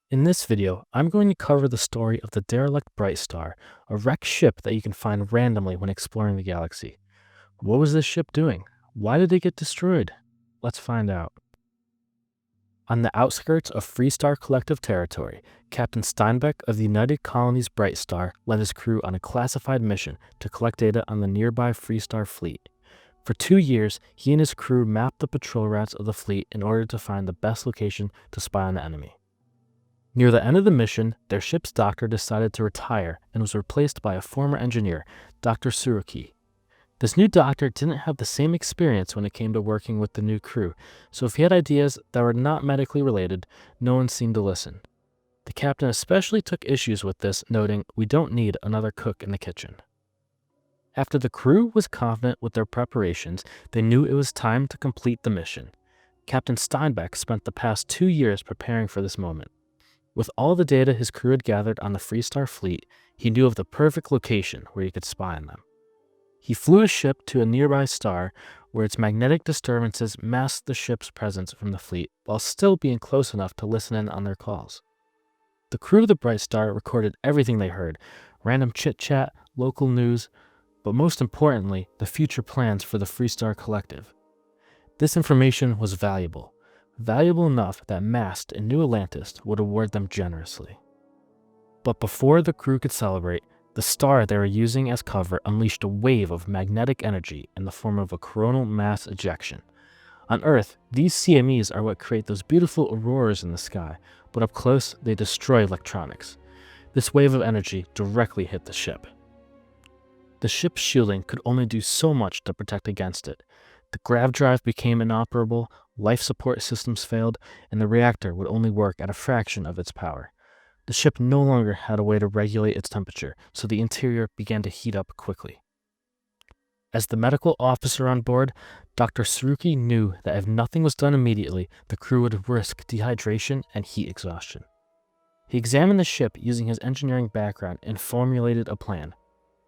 In this video, I'm going to cover the story of the Derelict Bright Star, a wrecked ship that you can find randomly when exploring the galaxy. What was this ship doing? Why did it get destroyed? Let's find out. On the outskirts of Freestar Collective territory, Captain Steinbeck of the United Colonies Bright Star led his crew on a classified mission to collect data on the nearby Freestar fleet. For 2 years, he and his crew mapped the patrol routes of the fleet in order to find the best location to spy on the enemy. Near the end of the mission, their ship's doctor decided to retire and was replaced by a former engineer, Dr. Suruki. This new doctor didn't have the same experience when it came to working with the new crew, so if he had ideas that were not medically related, no one seemed to listen. The captain especially took issues with this, noting, "We don't need another cook in the kitchen." After the crew was confident with their preparations, they knew it was time to complete the mission. Captain Steinbeck spent the past 2 years preparing for this moment. With all the data his crew had gathered on the Freestar fleet, he knew of the perfect location where he could spy on them. He flew his ship to a nearby star where its magnetic disturbances masked the ship's presence from the fleet while still being close enough to listen in on their calls. The crew of the Bright Star recorded everything they heard, random chit-chat, local news, but most importantly, the future plans for the Freestar Collective. This information was valuable enough that Mast in New Atlantis would award them generously. But before the crew could celebrate, the star they were using as cover unleashed a wave of magnetic energy in the form of a coronal mass ejection. On Earth, these CMEs are what create those beautiful auroras in the sky, but up close, they destroy electronics. This wave of energy directly hit the ship. The ship's shielding could only do so much to protect against it. The grav drive became inoperable, life support systems failed, and the reactor would only work at a fraction of its power. The ship no longer had a way to regulate its temperature, so the interior began to heat up quickly. As the medical officer on board, Dr. Suruki knew that if nothing was done immediately, the crew would risk dehydration and heat exhaustion. He examined the ship using his engineering background and formulated a plan.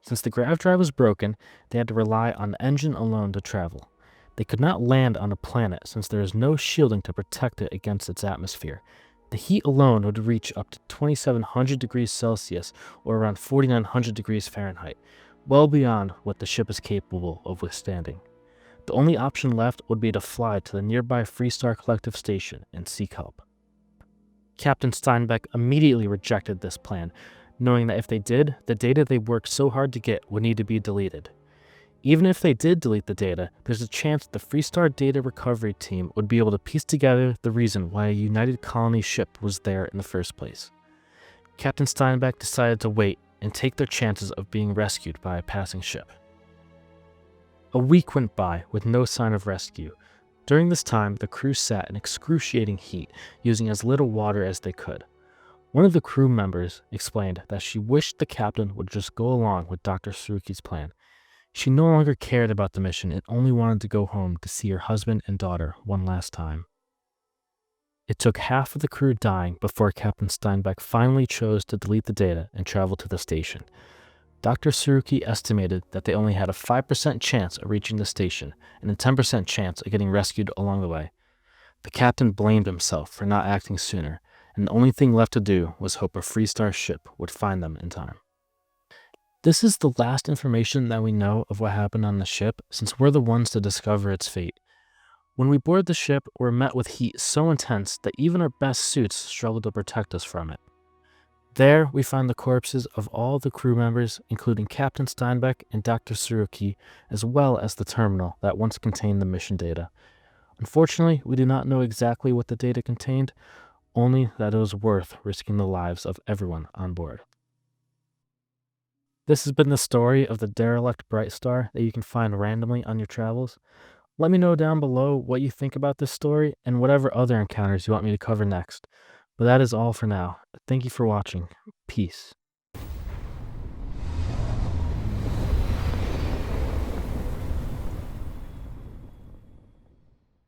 Since the grav drive was broken, they had to rely on the engine alone to travel. They could not land on a planet since there is no shielding to protect it against its atmosphere. The heat alone would reach up to 2700 degrees Celsius or around 4900 degrees Fahrenheit, well beyond what the ship is capable of withstanding. The only option left would be to fly to the nearby Freestar Collective station and seek help. Captain Steinbeck immediately rejected this plan, knowing that if they did, the data they worked so hard to get would need to be deleted. Even if they did delete the data, there's a chance the Freestar data recovery team would be able to piece together the reason why a United Colony ship was there in the first place. Captain Steinbeck decided to wait and take their chances of being rescued by a passing ship. A week went by with no sign of rescue. During this time, the crew sat in excruciating heat, using as little water as they could. One of the crew members explained that she wished the captain would just go along with Dr. Suruki's plan. She no longer cared about the mission and only wanted to go home to see her husband and daughter one last time. It took half of the crew dying before Captain Steinbeck finally chose to delete the data and travel to the station. Dr. Suruki estimated that they only had a 5% chance of reaching the station and a 10% chance of getting rescued along the way. The captain blamed himself for not acting sooner, and the only thing left to do was hope a Freestar ship would find them in time. This is the last information that we know of what happened on the ship, since we're the ones to discover its fate. When we board the ship, we're met with heat so intense that even our best suits struggle to protect us from it. There, we find the corpses of all the crew members, including Captain Steinbeck and Dr. Suruki, as well as the terminal that once contained the mission data. Unfortunately, we do not know exactly what the data contained, only that it was worth risking the lives of everyone on board. This has been the story of the Derelict Bright Star that you can find randomly on your travels. Let me know down below what you think about this story and whatever other encounters you want me to cover next. But that is all for now. Thank you for watching. Peace.